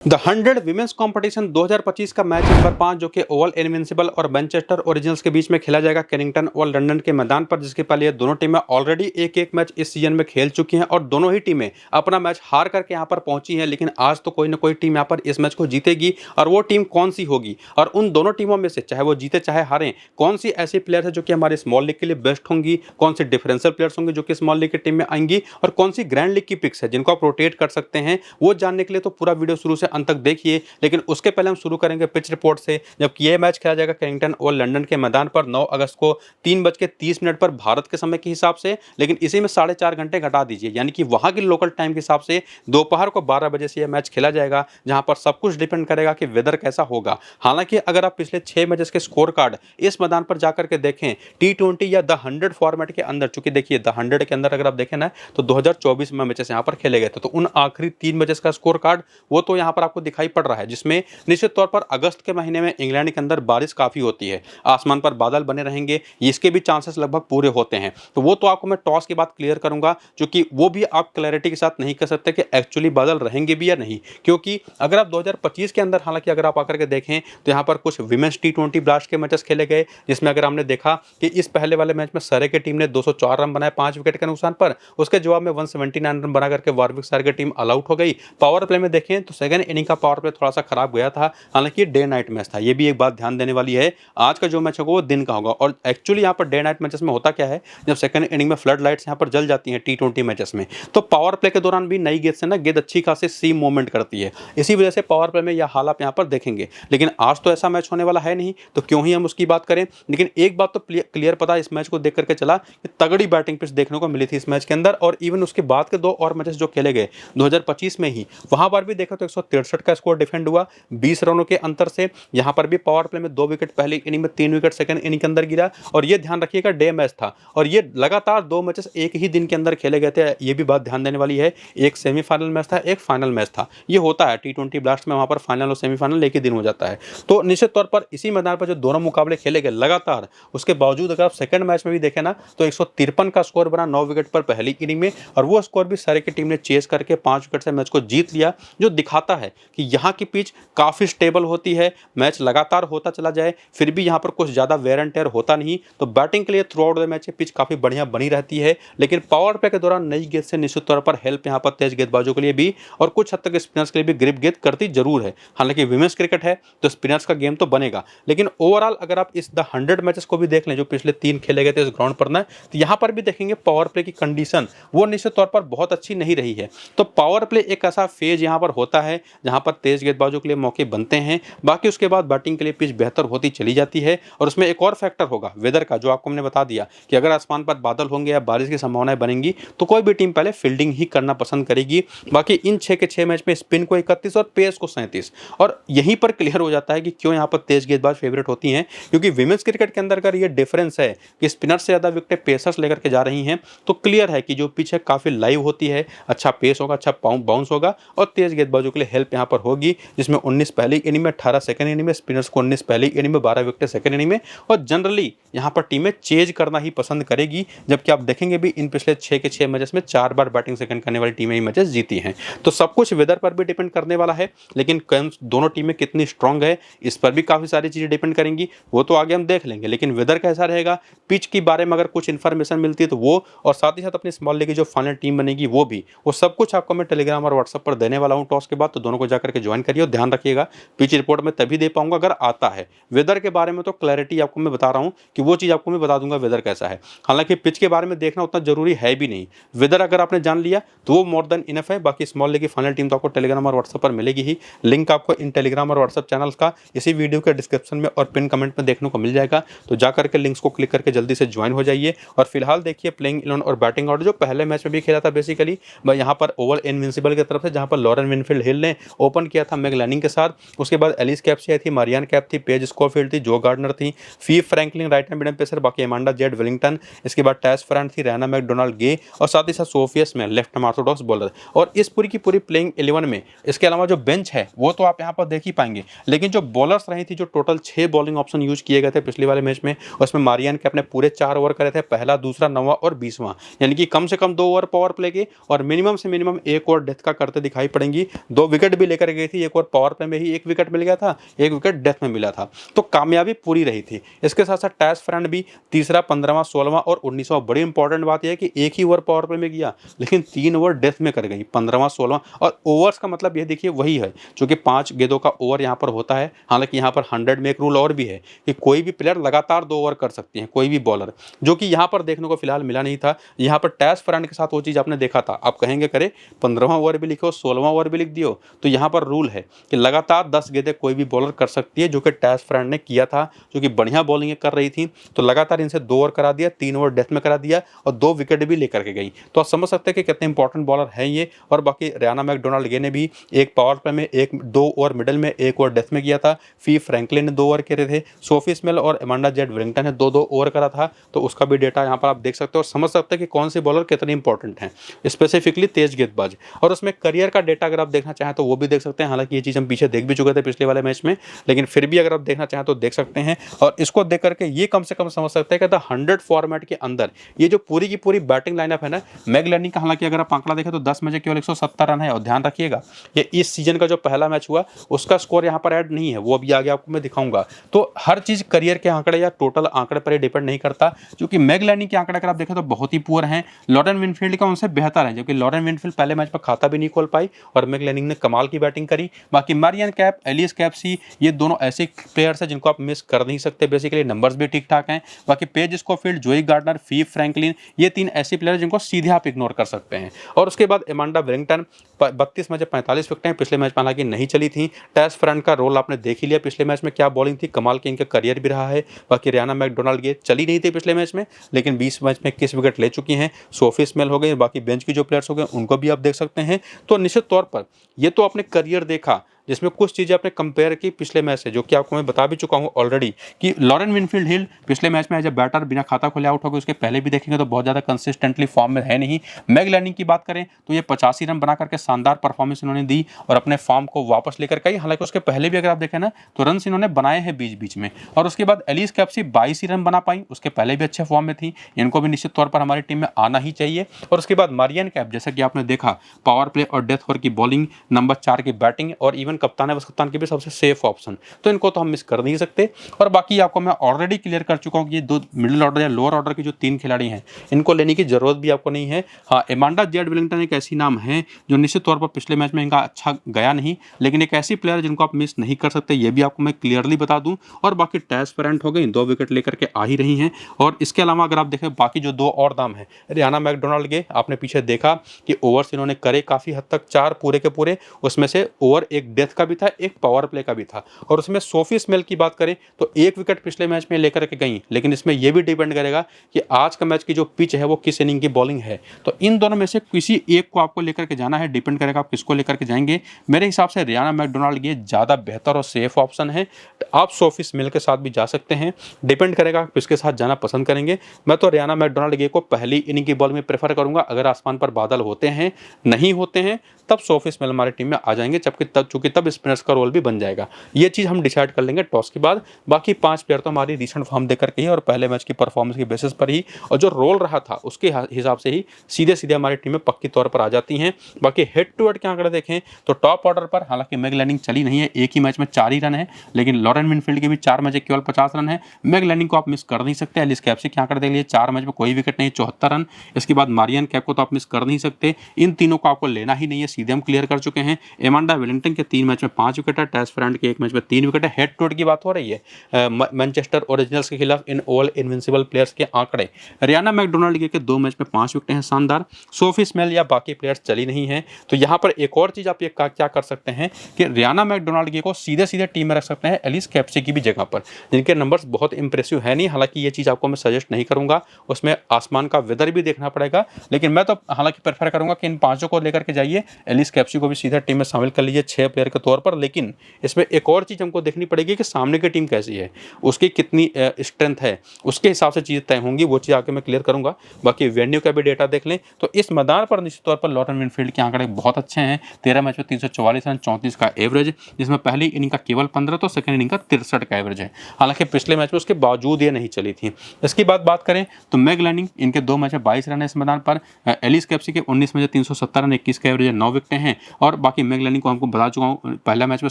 The 100 women's competition 2025 का match number 5 जो कि ओवल इनविंसिबल और मैनचेस्टर ओरिजिनल्स के बीच में खेला जाएगा कैनिंगटन और लंदन के मैदान पर, जिसके पहले ये दोनों टीमें ऑलरेडी एक एक मैच इस सीजन में खेल चुकी हैं और दोनों ही टीमें अपना मैच हार करके यहाँ पर पहुंची हैं। लेकिन आज तो कोई ना कोई टीम यहाँ पर इस मैच को जीतेगी और वो टीम कौन सी होगी और उन दोनों टीमों में से चाहे वो जीते चाहे हारें, कौन सी ऐसी प्लेयर है जो कि हमारे स्मॉल लीग के लिए बेस्ट होंगी, कौन सी डिफरेंशियल प्लेयर्स होंगे जो कि स्मॉल लीग की टीम में आएंगी और कौन सी ग्रैंड लीग की पिक्स है जिनको आप रोटेट कर सकते हैं, वो जानने के लिए तो पूरा वीडियो शुरू से अंत तक देखिए। लेकिन उसके पहले हम शुरू करेंगे पिच रिपोर्ट से, जबकि यह मैच खेला जाएगा कैनिंगटन और लंदन के मैदान पर 9 अगस्त को 3:30 पर भारत के समय के हिसाब से। लेकिन इसी में 4.5 घंटे घटा दीजिए, यानी कि वहां की लोकल टाइम के हिसाब से दोपहर को 12 बजे से यह मैच खेला जाएगा, जहां पर सब कुछ डिपेंड करेगा कि वेदर कैसा होगा। हालांकि अगर आप पिछले 6 मैचेस के स्कोर कार्ड इस मैदान पर जाकर के देखें T20 या द 100 फॉर्मेट के अंदर, चूंकि देखिए द 100 के अंदर अगर आप देखें ना तो 2024 में मैचेस यहां पर खेले गए थे, तो उन आखिरी 3 मैचेस का स्कोर कार्ड वो तो यहां पर आपको दिखाई पड़ रहा है, जिसमें निश्चित तौर पर अगस्त के महीने में इंग्लैंड के अंदर बारिश काफी होती है, आसमान पर बादल बने रहेंगे, इसके भी चांसेस लगभग पूरे होते हैं। तो वो तो आपको मैं टॉस के बाद क्लियर करूंगा, क्योंकि वो भी आप क्लैरिटी के साथ नहीं कर सकते कि एक्चुअली बादल रहेंगे भी या नहीं। क्योंकि अगर आप 2025 के अंदर, हालांकि अगर आप आकर के देखें तो यहाँ पर कुछ विमेंस T20 ब्लास्ट के मैचेस खेले गए, जिसमें अगर हमने देखा कि इस पहले वाले मैच में सरे की टीम ने 204 रन बनाए 5 विकेट के नुकसान पर, उसके जवाब में 179 रन बना करके वार्विक सार की टीम ऑल आउट हो गई। पावर प्ले में देखें तो सेकंड इनिंग का पावर प्ले थोड़ा सा खराब गया था, हालांकि डे नाइट मैच था, ये भी एक बात ध्यान देने वाली है। आज का जो मैच होगा वो दिन का होगा, और एक्चुअली यहाँ पर डे नाइट मैचेस में होता क्या है, जब सेकंड इनिंग में फ्लड लाइट्स यहाँ पर जल जाती हैं T20 मैचेस में, तो पावर प्ले के दौरान भी नई गेंद से ना गेंद अच्छी खासी सीम मूवमेंट करती है, इसी वजह से पावर प्ले में यह हाल आप यहाँ पर देखेंगे। लेकिन आज तो ऐसा मैच होने वाला है नहीं, तो क्यों ही हम उसकी बात करें। लेकिन एक बात तो क्लियर पता इस मैच को देख करके चला कि तगड़ी बैटिंग पिच देखने को मिली थी इस मैच के अंदर, और इवन उसके बाद के 2 और मैचेस जो खेले गए 2025 में ही, वहां पर भी देखा तो 163 का स्कोर डिफेंड हुआ 20 रनों के अंतर से। यहां पर भी पावर प्ले में 2 विकेट पहली इनिंग में, 3 विकेट सेकंड इनिंग के अंदर गिरा, और ये ध्यान रखिएगा डे मैच था, और ये लगातार 2 मैचेस एक ही दिन के अंदर खेले गए थे, ये भी बात ध्यान देने वाली है। एक सेमीफाइनल मैच था, एक फाइनल मैच था, ये होता है T20 ब्लास्ट में, वहां पर फाइनल और सेमीफाइनल एक ही दिन हो जाता है। तो निश्चित तौर पर इसी मैदान पर जो दोनों मुकाबले खेले गए लगातार, उसके बावजूद अगर आप सेकंड मैच में भी देखें ना तो 153 का स्कोर बना 9 विकेट पर पहली इनिंग में, और वो स्कोर भी सारे की टीम ने चेस करके 5 विकेट से मैच को जीत लिया, जो दिखाता है कि यहाँ की पिच काफी स्टेबल होती है, मैच लगातार होता चला जाए फिर भी यहाँ पर कुछ ज्यादा वेयर एंड टेयर होता नहीं, तो बैटिंग के लिए through out the match pitch काफी बढ़िया बनी रहती है। लेकिन पावर प्ले के दौरान नई गेंद से निश्चित तौर पर हेल्प यहाँ पर तेज गेंदबाजों के लिए भी और कुछ हद तक स्पिनर्स के लिए भी ग्रिप गेंद करती जरूर है। हालांकि विमेंस क्रिकेट है तो स्पिनर्स का गेम तो बनेगा, लेकिन ओवरऑल अगर आप इस द 100 मैचेस को भी देख लें जो पिछले 3 खेले गए थे इस ग्राउंड पर ना, तो यहाँ पर भी देखेंगे पावर प्ले की कंडीशन वो निश्चित तौर पर बहुत अच्छी नहीं रही है। तो पावर प्ले एक ऐसा फेज यहाँ पर होता है जहाँ पर तेज गेंदबाजों के लिए मौके बनते हैं, बाकी उसके बाद बैटिंग के लिए पिच बेहतर होती चली जाती है। और उसमें एक और फैक्टर होगा वेदर का, जो आपको हमने बता दिया कि अगर आसमान पर बादल होंगे या बारिश की संभावनाएं बनेंगी तो कोई भी टीम पहले फील्डिंग ही करना पसंद करेगी। बाकी इन 6 के 6 मैच में स्पिन को 31 और पेस को 37, और यहीं पर क्लियर हो जाता है कि क्यों यहाँ पर तेज गेंदबाज फेवरेट होती हैं, क्योंकि विमेंस क्रिकेट के अंदर अगर ये डिफरेंस है कि स्पिनर से ज्यादा विकेट पेसर्स लेकर के जा रही हैं, तो क्लियर है कि जो पिच है काफी लाइव होती है, अच्छा पेस होगा, अच्छा बाउंस होगा, और तेज गेंदबाजों के लिए हेल्प यहाँ पर होगी, जिसमें 19 पहली इनिंग में, 18 सेकंड इनिंग में, स्पिनर्स को 19 पहली इनिंग में, 12 विकेट सेकंड इनिंग में, और जनरली यहाँ पर टीमें चेज करना ही पसंद करेगी। जबकि आप देखेंगे भी इन पिछले 6 के 6 मैचेस में 4 बार बैटिंग सेकंड करने वाली टीमें ही मैचेस जीती हैं। तो सब कुछ वेदर पर भी डिपेंड करने वाला है, लेकिन दोनों टीमें कितनी स्ट्रांग है इस पर भी काफी सारी चीजें डिपेंड करेंगी, वो तो आगे हम देख लेंगे। लेकिन वेदर कैसा रहेगा, पिच के बारे में अगर कुछ इन्फॉर्मेशन मिलती है तो वो, और साथ ही साथ अपनी स्मॉल लीग की जो फाइनल टीम बनेगी वो भी, वो सब कुछ आपको मैं टेलीग्राम और व्हाट्सएप पर देने वाला हूँ टॉस के बाद, तो दोनों को जाकर के ज्वाइन करिए। और ध्यान रखिएगा पिच रिपोर्ट में तभी दे पाऊंगा अगर आता है, वेदर के बारे में तो क्लैरिटी आपको मैं बता रहा हूँ कि वो चीज आपको मैं बता दूंगा वेदर कैसा है। हालांकि पिच के बारे में देखना उतना जरूरी है भी नहीं, वेदर अगर आपने जान लिया तो वो मोर देन इनफ है। बाकी स्मॉल लीग की फाइनल टीम तो आपको टेलीग्राम और व्हाट्सएप पर मिलेगी ही, लिंक आपको इन टेलीग्राम और व्हाट्सएप चैनल्स का इसी वीडियो के डिस्क्रिप्शन में और पिन कमेंट में देखने को मिल जाएगा, तो जाकर के लिंक्स को क्लिक करके जल्दी से ज्वाइन हो जाइए। और फिलहाल देखिए प्लेइंग 11 और बैटिंग ऑर्डर जो पहले मैच में भी खेला था बेसिकली यहाँ पर ओवल इनविंसिबल की तरफ से, जहां पर लॉरेन विनफील्ड हिल ने ओपन किया था मैग लैनिंग के साथ, उसके बाद एलिस कैप्सी आई थी, मारियान कैप थी, पेज स्कॉफील्ड थी, जो गार्डनर थी, फी Franklin right hand medium pacer, बाकी एमांडा जेड विलिंगटन, इसके बाद टैस फ्रैंड थी, रैना मैकडोनाल्ड गे, और साथ ही साथ सोफियस में लेफ्ट आर्म ऑर्थोडॉक्स बॉलर। और इस पूरी की पूरी प्लेइंग 11 में इसके अलावा जो बेंच है वो तो आप यहाँ पर देख ही पाएंगे, लेकिन जो बॉलर्स रही थी, जो टोटल 6 बॉलिंग ऑप्शन यूज किए गए थे पिछले वाले मैच में, उसमें मारियान कैप ने पूरे 4 ओवर करे थे, पहला, दूसरा, 9वां और 20वां, यानी कि कम से कम 2 ओवर पावर प्ले के और मिनिमम से मिनिमम 1 ओवर डेथ का करते दिखाई पड़ेंगी। 2 विकेट विकेट भी लेकर गई थी, एक और पावर प्ले में ही एक विकेट मिल गया था, एक विकेट डेथ में मिला था, तो कामयाबी पूरी रही थी। इसके साथ साथ टेस्ट फ्रेंड भी तीसरा, 15वां, 16वां और 19वां। बड़ी इंपॉर्टेंट बात यह है कि एक ही ओवर पावर प्ले में किया लेकिन 3 ओवर डेथ में कर गई, 15वां, 16वां। और ओवर्स का मतलब यह देखिए वही है जो कि 5 गेंदों का ओवर यहाँ पर होता है। हालांकि यहाँ पर 100 में एक रूल और भी है कि कोई भी प्लेयर लगातार 2 ओवर कर सकती है, कोई भी बॉलर, जो कि यहाँ पर देखने को फिलहाल मिला नहीं था। यहाँ पर टेस्ट फ्रेंड के साथ वो चीज़ आपने देखा था। आप कहेंगे करे 15वां ओवर भी लिखो, 16वां ओवर भी लिख दियो, तो यहाँ पर रूल है कि लगातार 10 गेंदें कोई भी बॉलर कर सकती है, जो कि टेस्ट फ्रेंड ने किया था, जो कि बढ़िया बॉलिंग कर रही थी। तो लगातार इनसे 2 ओवर करा दिया, 3 ओवर डेथ में करा दिया और 2 विकेट भी लेकर के गई। तो आप समझ सकते हैं कि कितने इंपॉर्टेंट बॉलर हैं ये। और बाकी रियाना मैकडोनाल्ड गे ने भी एक पावर प्ले में 2 ओवर मिडिल में, 1 ओवर डेथ में किया था। फी फ्रैंकलिन ने 2 ओवर करे थे। सोफी स्मेल और एमांडा जेड वेलिंगटन ने 2-2 ओवर करा था। तो उसका भी डेटा यहाँ पर आप देख सकते हो और समझ सकते हैं कि कौन से बॉलर कितने इंपॉर्टेंट हैं, स्पेसिफिकली तेज गेंदबाज। और उसमें करियर का डेटा अगर आप देखना चाहें तो वो भी देख सकते हैं। हालांकि ये चीज़ हम पीछे देख भी चुके थे पिछले वाले मैच में, लेकिन फिर भी अगर आप देखना चाहें तो देख सकते हैं। और इसको देख करके ये कम से कम समझ सकते हैं कि 100 फॉर्मेट के अंदर ये जो पूरी की पूरी बैटिंग लाइनअप है ना, मैग लर्निंग का, हालांकि अगर आप आंकड़ा देखें तो 10 में केवल 170 रन है। और ध्यान रखिएगा ये इस सीजन का जो पहला मैच हुआ उसका स्कोर यहाँ पर ऐड नहीं है, वो अभी आगे आपको मैं दिखाऊंगा। तो हर चीज़ करियर के आंकड़े या टोटल आंकड़े पर ही डिपेंड नहीं करता, क्योंकि मैग लर्निंग के आंकड़े अगर आप देखें तो बहुत ही पुअर हैं। लॉरेन विनफील्ड का उनसे बेहतर है, जबकि लॉरेन विनफील्ड पहले मैच में खाता भी नहीं खोल पाई और मैग लर्निंग ने कमाल की बैटिंग करी। बाकी मारियन कैप, एलिस कैप्सी, ये दोनों ऐसे प्लेयर्स हैं जिनको आप मिस कर नहीं सकते। बेसिकली नंबर्स भी ठीक ठाक हैं। बाकी पेज स्कोफील्ड, जोई गार्डनर, फी फ्रैंकलिन, ये 3 ऐसे प्लेयर जिनको सीधे आप इग्नोर कर सकते हैं। और उसके बाद एमांडा वेलिंगटन 32 में 45 विकेटें पिछले मैच में हालांकि नहीं चली थी। टेस्ट फ्रेंड का रोल आपने देख ही लिया, पिछले मैच में क्या बॉलिंग थी, कमाल के इनका करियर भी रहा है। बाकी रियाना मैकडोनाल्ड ये चली नहीं थी पिछले मैच में, लेकिन 20 मैच में 21 विकेट ले चुकी हैं। सोफी स्मेल हो गई, बाकी बेंच की जो प्लेयर्स हो गए उनको भी आप देख सकते हैं। तो निश्चित तौर पर ये तो आपने करियर देखा, जिसमें कुछ चीज़ें आपने कंपेयर की पिछले मैच से, जो कि आपको मैं बता भी चुका हूं ऑलरेडी कि लॉरेन विनफील्ड हिल पिछले मैच में एज ए बैटर बिना खाता खोले आउट हो गए। उसके पहले भी देखेंगे तो बहुत ज़्यादा कंसिस्टेंटली फॉर्म में है नहीं। मैग लर्निंग की बात करें तो ये 85 रन बना करके शानदार परफॉर्मेंस इन्होंने दी और अपने फॉर्म को वापस लेकर के आई। हालांकि उसके पहले भी अगर आप देखें ना तो रन इन्होंने बनाए हैं बीच बीच में। और उसके बाद एलिस कैप्सी 22 रन बना पाई, उसके पहले भी अच्छे फॉर्म में थी। इनको भी निश्चित तौर पर हमारी टीम में आना ही चाहिए। और उसके बाद मारियन कैप, जैसा कि आपने देखा, पावर प्ले और डेथ ओवर की बॉलिंग, नंबर 4 की बैटिंग और इवन कप्तान है बस कप्तान की भी सबसे सेफ ऑप्शन, तो इनको तो हम मिस कर नहीं सकते। और बाकी आपको मैं ऑलरेडी क्लियर कर चुका हूं कि ये 2 मिडिल ऑर्डर या लोअर ऑर्डर के जो 3 खिलाड़ी हैं इनको लेने की जरूरत भी आपको नहीं है। हाँ, एमांडा जेड वेलिंगटन एक ऐसी नाम है जो निश्चित तौर पर पिछले मैच में इनका अच्छा गया नहीं, लेकिन एक ऐसी प्लेयर जिनको आप मिस नहीं कर सकते, ये भी आपको मैं क्लियरली बता दूं। और बाकी टेस्ट फ्रेंड हो गई, 2 विकेट लेकर के आ ही रही हैं। और इसके अलावा अगर आप देखें बाकी जो 2 और नाम है, रियाना मैकडोनाल्ड के, आपने पीछे देखा कि ओवर्स इन्होंने करे काफी हद तक, 4 पूरे के पूरे, उसमें से ओवर एक डेथ का भी था, एक पावर प्ले का भी था। और उसमें सोफी स्मेल की बात करें तो 1 विकेट पिछले मैच में लेकर के गई, लेकिन इसमें यह भी डिपेंड करेगा कि आज का मैच की जो पिच है वो किस इनिंग की बॉलिंग है। तो इन दोनों में से किसी एक को आपको लेकर के जाना है, डिपेंड करेगा आप किसको लेकर के जाएंगे। मेरे हिसाब से रियाना मैकडोनाल्ड ये ज़्यादा बेहतर और सेफ ऑप्शन है। आप सोफी स्मेल के साथ भी जा सकते हैं, डिपेंड करेगा आप किसके साथ जाना पसंद करेंगे। मैं तो रियाना मैकडोनाल्ड को पहली इनिंग की बॉल में प्रेफर करूंगा। अगर आसमान पर बादल होते हैं, नहीं होते हैं, तब सोफी स्मेल हमारी टीम में आ जाएंगे, चूंकि तब स्पिनर्स का रोल भी बन जाएगा। ये चीज़ हम डिसाइड कर लेंगे टॉस के बाद। बाकी 5 प्लेयर तो हमारी रिसेंट फॉर्म देकर के ही और पहले मैच की परफॉर्मेंस की बेसिस पर ही और जो रोल रहा था उसके हिसाब से ही सीधे सीधे हमारी टीम में पक्की तौर पर आ जाती हैं। बाकी हेड टू हेड के आंकड़े देखें तो टॉप ऑर्डर पर हालांकि मैग लर्निंग चली नहीं है, एक ही मैच में 4 ही रन है, लेकिन लॉरेन विनफील्ड के भी 4 मैच केवल 50 रन है। मैग लर्निंग को आप मिस कर नहीं सकते। एलिस कैप्सी के आंकड़े देख लिए, 4 मैच में कोई विकेट नहीं, 74 रन। इसके बाद मारियन कैप को तो आप मिस कर नहीं सकते। इन तीनों को आपको लेना ही नहीं है, सीधे हम क्लियर कर चुके हैं। एमांडा वेलिंगटन के 3 मैच में 5 विकेट है, टेस्ट फ्रेंड के 1 मैच में 3 विकेट है। हेड टू हेड की बात हो रही है मैनचेस्टर ओरिजिनल्स के खिलाफ इन ऑल इनविंसिबल प्लेयर्स के आंकड़े। रियाना मैकडोनाल्ड के 2 मैच में 5 विकेट हैं, शानदार। सोफी स्मेल या बाकी प्लेयर्स चली नहीं है। तो यहाँ पर एक और चीज आप ये क्या कर सकते हैं कि रियाना मैकडोनाल्ड को सीधे सीधे टीम में रख सकते हैं एलिस कैप्सी की भी जगह पर, जिनके नंबर्स बहुत इंप्रेसिव है नहीं। हालांकि ये चीज आपको मैं सजेस्ट नहीं करूंगा, उसमें आसमान का वेदर भी देखना पड़ेगा। लेकिन मैं तो हालांकि प्रेफर करूंगा कि इन 5 को लेकर के जाइए, एलिस कैप्सी को भी सीधा टीम में शामिल कर लीजिए। 6 प्लेयर के तौर पर, लेकिन इसमें एक और चीज़ हमको देखनी पड़ेगी कि सामने की टीम कैसी है, उसकी कितनी स्ट्रेंथ है, उसके हिसाब से चीज़ें तय होंगी। वो चीज़ आके मैं क्लियर करूँगा। बाकी वेन्यू का भी डेटा देख लें तो इस मैदान पर निश्चित तौर पर लॉरेन विनफील्ड के आंकड़े बहुत अच्छे हैं। 13 मैच में 344 रन, 34 का एवरेज, जिसमें पहली इनिंग का केवल 15 तो सेकंड इनिंग का 63 का एवरेज है। हालांकि पिछले मैच में उसके बावजूद ये नहीं चली थी। इसके बाद बात करें तो मैग लैंडिंग, इनके 2 मैच में 22 रन है इस मैदान पर। एलिस कैप्सी के 19 मैच 370 रन, 21 का एवरेज है, 9 विकेटें हैं। और बाकी मैग लैंडिंग को हमको बता चुका हूँ, पहला मैच में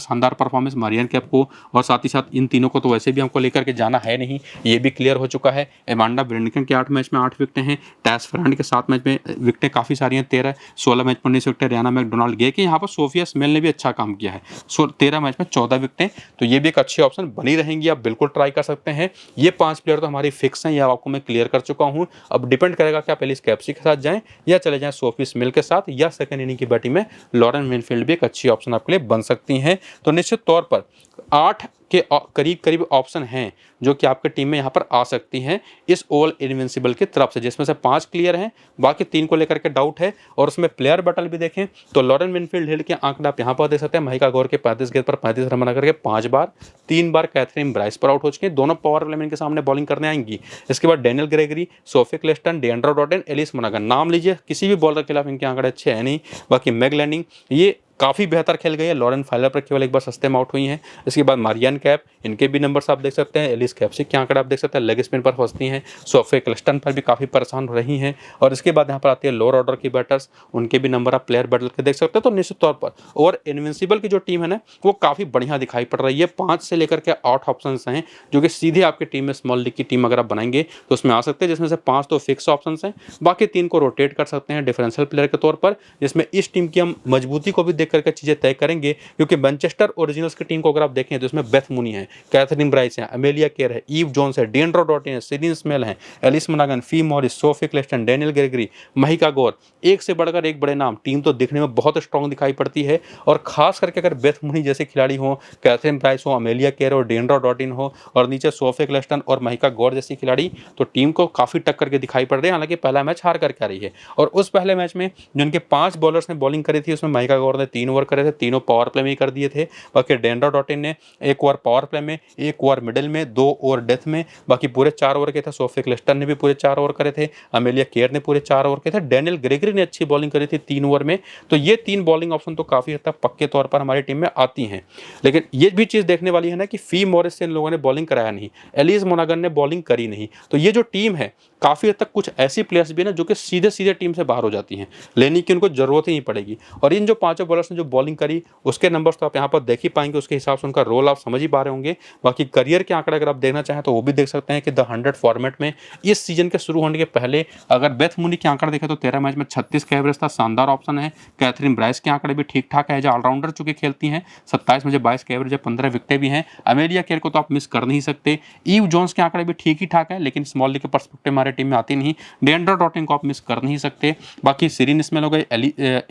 शानदार परफॉर्मेंस मारियन कैप को, और साथ ही साथ इन तीनों को तो वैसे भी हमको लेकर के जाना है नहीं, ये भी क्लियर हो चुका है। एमांडा ब्रेंडकन के 8 मैच में 8 विकेटें हैं। टैस फर्नांड के 7 मैच में विकेटें काफ़ी सारी हैं, 13, 16 मैच में 19 विकेटें। रियाना मैकडोनाल्ड गे के यहाँ पर सोफिया स्मेल ने भी अच्छा काम किया है, 13 मैच में 14 विकेटें। तो ये भी एक अच्छी ऑप्शन बनी रहेंगी, आप बिल्कुल ट्राई कर सकते हैं। ये 5 प्लेयर तो हमारी फिक्स हैं, ये आपको मैं क्लियर कर चुका हूँ। अब डिपेंड करेगा कि आप एलिस कैप्सी के साथ जाएं या चले जाएं सोफी स्मेल के साथ, या सेकंड इनिंग की बैटिंग में लॉरेन विनफील्ड भी एक अच्छी ऑप्शन आपके लिए बन सकती हैं। तो निश्चित तौर पर 8 के करीब करीब ऑप्शन हैं जो कि आपके टीम में यहाँ पर आ सकती हैं इस ओवल इनविंसिबल की तरफ से, जिसमें से 5 क्लियर हैं, बाकी 3 को लेकर के डाउट है। और उसमें प्लेयर बैटल भी देखें तो लॉरेन विनफील्ड हिल के आंकड़े आप यहाँ पर देख सकते हैं। महिका गौर के 35 गेंद पर 35 रन बना करके 5 बार, 3 बार कैथरीन ब्राइस पर आउट हो चुके हैं, दोनों पावर प्ले में इनके सामने बॉलिंग करने आएंगी। इसके बाद Danielle Gregory, Sophie Ecclestone, Deandra Dottin, Alice मोनागन, नाम लीजिए, किसी भी बॉलर के खिलाफ इनके आंकड़े अच्छे हैं नहीं। बाकी मैग लैंडिंग ये काफ़ी बेहतर खेल गई है, लॉरेन फाइलर पर केवल एक बार सस्ते में आउट हुई हैं। इसके बाद मारियन कैप, इनके भी नंबर्स आप देख सकते हैं। एलिस कैप्सी के आंकड़े आप देख सकते हैं, लेग स्पिन पर फंसती हैं। सोफे क्लिस्टन पर भी काफ़ी परेशान हो रही हैं। और इसके बाद यहाँ पर आती है लोअर ऑर्डर की बैटर्स, उनके भी नंबर आप प्लेयर बैटल के देख सकते हैं। तो निश्चित तौर पर और इनविंसिबल की जो टीम है ना, वो काफ़ी बढ़िया दिखाई पड़ रही है। 5 से लेकर के 8 ऑप्शन हैं जो कि सीधे आपकी टीम में, स्मॉल लीग की टीम अगर आप बनाएंगे तो उसमें आ सकते हैं, जिसमें से 5 तो फिक्स ऑप्शन हैं, बाकी 3 को रोटेट कर सकते हैं डिफरेंशियल प्लेयर के तौर पर, जिसमें इस टीम की हम मजबूती को भी देख करके चीज़ें तय करेंगे। क्योंकि मैनचेस्टर ओरिजिनल्स की टीम को अगर आप देखें तो इसमें बेथ मूनी है, कैथरीन ब्राइस है, अमेलिया केयर है, ईव जोन्स है, डिएंड्रो डॉटिन है, सिरिन स्मेल है, एलिस मोनागन, फी Morris, Sophie Ecclestone, Danielle Gregory, Mahika Gaur, एक से बढ़कर एक बड़े नाम। टीम तो दिखने में बहुत स्ट्रॉन्ग दिखाई पड़ती है। और खास करके अगर बेथ मूनी जैसे खिलाड़ी हो, कैथरीन ब्राइस हो, अमेलिया केयर हो, डिएंड्रो डॉटिन हो, और नीचे सोफी क्लेस्टन और महिका गौर जैसी खिलाड़ी, तो टीम को काफ़ी टक्कर के दिखाई पड़ रही है। हालांकि पहला मैच हार करके आ रही है, और उस पहले मैच में जिनके 5 बॉलर्स ने बॉलिंग करी थी उसमें महिका गौर ने 3 ओवर करे थे, तीनों पावर प्ले में ही कर दिए थे। बाकी डिएंड्रो डॉटिन ने 1 ओवर पावर प्ले में, 1 ओवर मिडिल में, 2 ओवर डेथ में, बाकी पूरे 4 ओवर के थे। सोफी क्लिस्टन ने भी पूरे 4 ओवर करे थे, अमेलिया केयर ने पूरे 4 ओवर के थे, डैनियल ग्रेगरी ने अच्छी बॉलिंग करी थी 3 ओवर में। तो ये 3 बॉलिंग ऑप्शन तो काफ़ी हद तक पक्के तौर पर हमारी टीम में आती हैं। लेकिन ये भी चीज़ देखने वाली है ना कि फी मॉरिस से इन लोगों ने बॉलिंग कराया नहीं, एलिस मोनागन ने बॉलिंग करी नहीं। तो ये जो टीम है काफ़ी हद तक कुछ ऐसी प्लेयर्स भी ना जो कि सीधे सीधे टीम से बाहर हो जाती हैं, लेने की उनको जरूरत ही नहीं पड़ेगी। और इन जो 5 बॉलर्स ने जो बॉलिंग करी उसके नंबर्स तो आप यहाँ पर देख ही पाएंगे, उसके हिसाब से उनका रोल आप समझ ही पा रहे होंगे। बाकी करियर के आंकड़े अगर आप देखना चाहें तो वो भी देख सकते हैं कि द 100 फॉर्मेट में इस सीजन के शुरू होने के पहले अगर बेथ मूनी के आंकड़े देखें तो 13 मैच में 36 का एवरेज था, शानदार ऑप्शन है। कैथरीन ब्राइस के आंकड़े भी ठीक ठाक है, जो ऑलराउंडर चुके खेलती हैं, 27 में 22 का एवरेज है, 15 विकेटें भी हैं। अमेलिया केयर को तो आप मिस कर नहीं सकते। ईव जोन्स के आंकड़े भी ठीक ही ठाक है, लेकिन स्मॉल लीग के पर्सपेक्टिव हमारे टीम में आती नहीं। डिएंड्रो डॉटिन को आप मिस कर नहीं सकते। बाकी सिरिन स्मेल हो गई,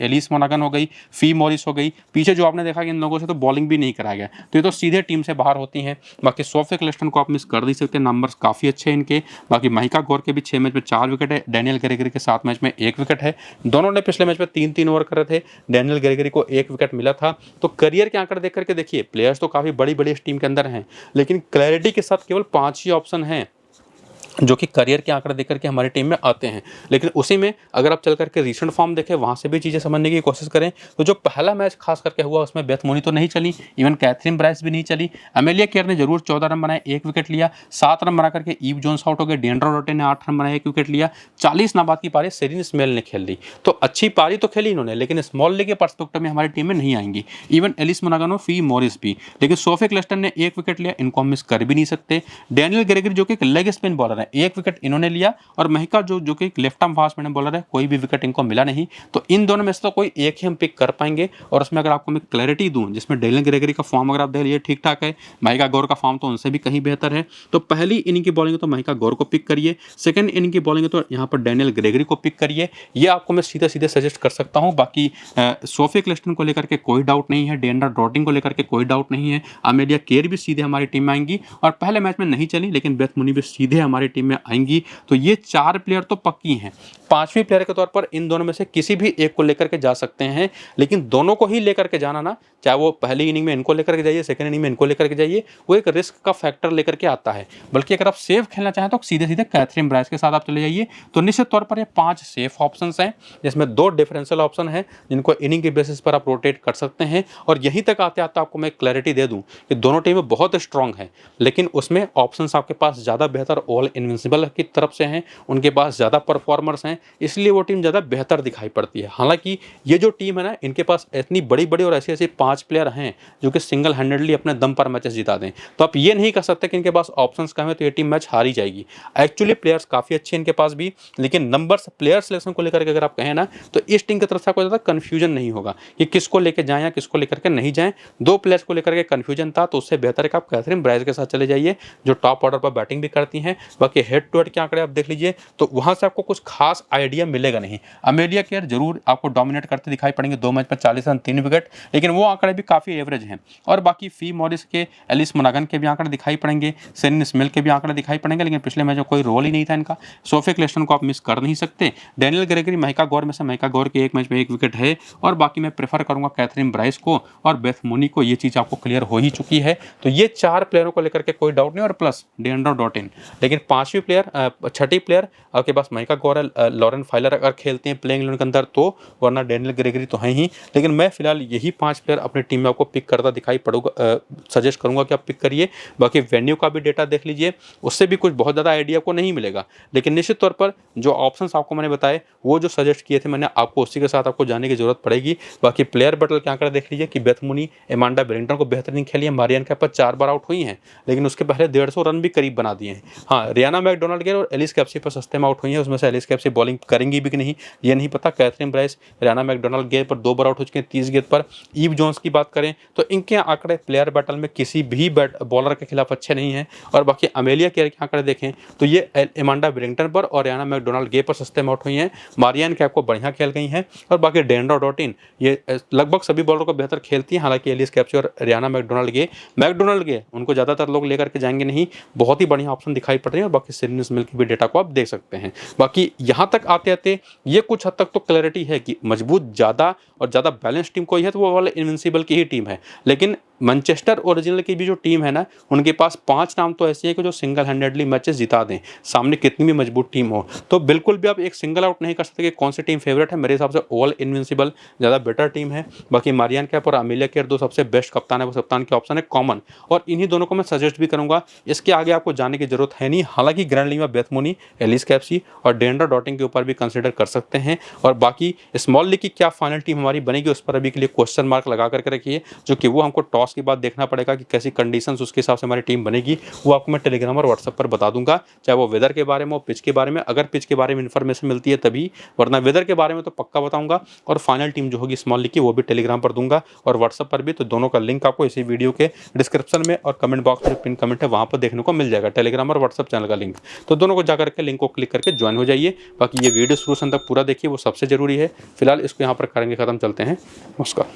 एलिस मोनागन हो गई, फी मॉरिस हो गई, पीछे जो आपने देखा कि इन लोगों से तो बॉलिंग भी नहीं कराया गया, तो ये तो सीधे टीम से बाहर होती हैं। बाकी सोफी क्लिस्टन को आप मिस कर नहीं सकते, नंबर्स काफ़ी अच्छे हैं इनके। बाकी महिका गौर के भी 6 मैच में 4 विकेट है, डैनियल ग्रेगरी के 7 मैच में 1 विकेट है। दोनों ने पिछले मैच में 3-3 ओवर करे थे, डैनियल ग्रेगरी को 1 विकेट मिला था। तो करियर के आंकड़े देख करके देखिए, प्लेयर्स तो काफ़ी बड़ी बड़ी इस टीम के अंदर हैं, लेकिन क्लैरिटी के साथ केवल 5 ही ऑप्शन हैं जो कि करियर के आंकड़े देख करके हमारी टीम में आते हैं। लेकिन उसी में अगर आप चल करके रिसेंट फॉर्म देखें, वहाँ से भी चीज़ें समझने की कोशिश करें, तो जो पहला मैच खास करके हुआ उसमें बेथ मूनी तो नहीं चली, इवन कैथरीन ब्राइस भी नहीं चली। अमेलिया केयर ने जरूर 14 रन बनाए, 1 विकेट लिया, 7 रन बना करके ईव जोन्स आउट हो गए, डिएंड्रो डॉटिन ने 8 रन बनाए, 1 विकेट लिया। 40 नाबाद की पारी सिरिन स्मेल ने खेल ली, तो अच्छी पारी तो खेली इन्होंने, लेकिन स्मॉल लीग के पर्सपेक्टिव में हमारी टीम में नहीं आएंगी। इवन एलिस मोनागन, फी मॉरिस भी, लेकिन सोफी क्लिस्टन ने 1 विकेट लिया, इनको हम मिस कर भी नहीं सकते। डैनियल ग्रेगरी जो कि लेग स्पिन बॉलर है, 1 विकेट इन्होंने लिया, और महिका जो कि left arm fast medium bowler है, कोई भी विकेट इनको मिला नहीं। तो इन दोनों में से तो कोई एक ही हम पिक कर पाएंगे। और उसमें अगर आपको मैं क्लैरिटी दूं, जिसमें डैनियल ग्रेगरी का फॉर्म अगर आप देख लीजिए ठीक ठाक है, महिका गौर का फॉर्म तो उनसे भी कहीं बेहतर है, तो पहली इनिंग की बॉलिंग तो महिका गौर को पिक करिए, सेकंड इनिंग की बॉलिंग तो यहाँ पर डैनियल ग्रेगरी को पिक करिए। ये आपको मैं सीधे सीधे सजेस्ट कर सकता हूँ। बाकी सोफी क्लिस्टन को लेकर के कोई डाउट नहीं है, डिएंड्रो डॉटिन को लेकर के कोई डाउट नहीं है, अमेलिया केयर भी सीधे हमारी टीम में आएंगी, और पहले मैच में नहीं चली लेकिन बेथ मूनी भी सीधे हमारी टीम में आएंगी। तो ये 4 प्लेयर तो पक्की हैं। 5वीं प्लेयर के तौर पर इन दोनों में से किसी भी एक को लेकर के जा सकते हैं, लेकिन दोनों को ही लेकर के जाना ना चाहे वो पहली इनिंग में इनको लेकर के जाइए, सेकंड इनिंग में इनको लेकर के जाइए, वो एक रिस्क का फैक्टर लेकर के आता है। बल्कि अगर आप सेफ खेलना चाहें तो सीधे सीधे कैथरीन ब्राइस के साथ आप चले जाइए। तो निश्चित तौर पर ये 5 सेफ ऑप्शंस हैं, जिसमें 2 डिफरेंशियल ऑप्शन हैं जिनको इनिंग के बेसिस पर आप रोटेट कर सकते हैं। और यहीं तक आते आते आपको मैं क्लैरिटी दे दूं कि दोनों टीमें बहुत स्ट्रांग हैं, लेकिन उसमें ऑप्शंस आपके पास ज़्यादा बेहतर ऑल इनविंसिबल की तरफ से हैं, उनके पास ज़्यादा परफॉर्मर्स हैं, इसलिए वो टीम ज़्यादा बेहतर दिखाई पड़ती है। हालांकि ये जो टीम है ना, इनके पास इतनी बड़ी बड़ी और ऐसी ऐसी 5 प्लेयर हैं जो कि सिंगल हैंडेडली अपने दम पर मैचेस जिता दें। तो आप ये नहीं कर सकते कि इनके पास ऑप्शंस कम है तो ये टीम मैच हारी जाएगी। एक्चुअली प्लेयर्स काफ़ी अच्छे इनके पास भी, लेकिन नंबर्स प्लेयर सिलेक्शन को लेकर के अगर आप कहें ना, तो इस टीम की तरफ से आपको ज़्यादा कन्फ्यूजन नहीं होगा कि किसको लेकर जाएं या किसको लेकर के नहीं जाएं। 2 प्लेयर्स को लेकर के कन्फ्यूजन था, तो उससे बेहतर है कि आप कैथरीन ब्राइस के साथ चले जाइए, जो टॉप ऑर्डर पर बैटिंग भी करती हैं। बाकी हेड टू हेड के आंकड़े आप देख लीजिए तो वहां से आपको कुछ खास आइडिया मिलेगा नहीं। अमेलिया केयर जरूर आपको डोमिनेट करते दिखाई पड़ेंगे, 2 मैच में 40 रन 3 विकेट, लेकिन वो आंकड़े भी काफ़ी एवरेज हैं। और बाकी फी मॉरिस के, एलिस मोनागन के भी आंकड़े दिखाई पड़ेंगे, सेन स्मिल के भी आंकड़े दिखाई पड़ेंगे, लेकिन पिछले मैच में कोई रोल ही नहीं था इनका। सोफी क्लेस्टन को आप मिस कर नहीं सकते। डैनियल ग्रेगरी महिका गौर में से महिका गौर के एक मैच में 1 विकेट है। और बाकी मैं प्रेफर करूंगा कैथरीन ब्राइस को और बेथ मूनी को, ये चीज़ आपको क्लियर हो ही चुकी है। तो ये 4 प्लेयरों को लेकर के कोई डाउट नहीं, और प्लस डेंड्रो डॉटिन। लेकिन 5वीं प्लेयर, 6ठी प्लेयर आपके पास महिका गौर है, लॉरेन फाइलर अगर खेलते हैं प्लेइंग इलेवन के अंदर तो, वरना डैनियल ग्रेगरी तो है ही। लेकिन मैं फिलहाल यही 5 प्लेयर अपनी टीम में आपको पिक करता दिखाई पड़ूगा, सजेस्ट करूंगा कि आप पिक करिए। बाकी वेन्यू का भी डेटा देख लीजिए, उससे भी कुछ बहुत ज़्यादा आइडिया को नहीं मिलेगा, लेकिन निश्चित तौर पर जो ऑप्शंस आपको मैंने बताए, वो जो सजेस्ट किए थे मैंने आपको, उसी के साथ आपको जाने की जरूरत पड़ेगी। बाकी प्लेयर बैटल के आंकड़े देख लीजिए कि बेथ मूनी एमांडा बेरिंगटन को बेहतरीन खेली है, मारियन कैपर 4 बार आउट हुई हैं, लेकिन उसके पहले 150 रन भी करीब बना दिए हैं। हाँ, रियाना मैकडोनाल्ड गेर और एलिस कैप्सी पर सस्ते में आउट हुई हैं, उसमें से एलिस कैप्सी बॉलिंग करेंगी भी कि नहीं ये नहीं पता। कैथरीन ब्राइस रियाना मैकडोनाल्ड गेर पर 2 बार आउट हो चुके हैं 30 गेंद पर। ईव जोन्स की बात करें तो इनके आंकड़े प्लेयर बैटल में किसी भी बॉलर के खिलाफ अच्छे नहीं हैं। और बाकी अमेलिया केयर के आंकड़े देखें तो ये एमांडा बेरिंगटन पर और रियाना मैकडोनाल्ड गेर पर सस्ते में आउट हुई हैं। मारियन कैप को बढ़िया खेल गई हैं। और बाकी डेंड्रो डॉटिन ये लगभग सभी बॉलर को बेहतर खेलती हैं, हालांकि एलिस कैप्सी और रियाना मैकडोनाल्ड गे उनको ज़्यादातर लोग लेकर के जाएंगे नहीं, बहुत ही बढ़िया ऑप्शन दिखाई पड़ रही है। और बाकी सिडनी स्मिल की भी डेटा को आप देख सकते हैं। बाकी यहाँ तक आते आते ये कुछ हद तक तो क्लैरिटी है कि मजबूत ज़्यादा और ज़्यादा बैलेंस टीम कोई है तो वो वाले इनविंसिबल की ही टीम है। लेकिन मैनचेस्टर ओरिजिनल की भी जो टीम है ना, उनके पास 5 नाम तो ऐसे हैं कि जो सिंगल हैंडेडली मैचेस जिता दें, सामने कितनी भी मजबूत टीम हो। तो बिल्कुल भी आप एक सिंगल आउट नहीं कर सकते कि कौन सी टीम फेवरेट है। मेरे हिसाब से ऑल इनविंसिबल ज़्यादा बेटर टीम है। बाकी मारियन कैप और अमेलिया केयर 2 सबसे बेस्ट कप्तान है, वो कप्तान के ऑप्शन है कॉमन, और इन्हीं दोनों को मैं सजेस्ट भी करूंगा। इसके आगे आपको जाने की जरूरत है नहीं। हालांकि ग्रैंड लीग में बेथ मूनी, एलिस कैप्सी और डेंड्रो डॉटिन के ऊपर भी कंसिडर कर सकते हैं। और बाकी स्मॉल लीग की क्या फाइनल टीम हमारी बनेगी उस पर अभी के लिए क्वेश्चन मार्क लगा करके रखिए, जो कि वो हमको टॉस के बाद देखना पड़ेगा कि कैसी कंडीशंस उसके हिसाब से हमारी टीम बनेगी। वो आपको मैं टेलीग्राम और व्हाट्सएप पर बता दूंगा, चाहे वो वेदर के बारे में हो, पिच के बारे में। अगर पिच के बारे में इन्फॉर्मेशन मिलती है तभी, वरना वेदर के बारे में तो पक्का बताऊंगा। और फाइनल टीम जो होगी स्मॉल लीग की वो भी टेलीग्राम पर दूंगा और व्हाट्सएप पर भी। तो दोनों का लिंक आपको इसी वीडियो के डिस्क्रिप्शन में और कमेंट बॉक्स में जो पिन कमेंट है वहां पर देखने को मिल जाएगा, टेलीग्राम और व्हाट्सएप चैनल का लिंक। तो दोनों को जाकर के लिंक को क्लिक करके ज्वाइन हो जाइए। बाकी ये वीडियो शुरू से अंत तक पूरा देखिए, वो सबसे जरूरी है। फिलहाल इसको यहाँ पर करेंगे खत्म, चलते हैं, नमस्कार।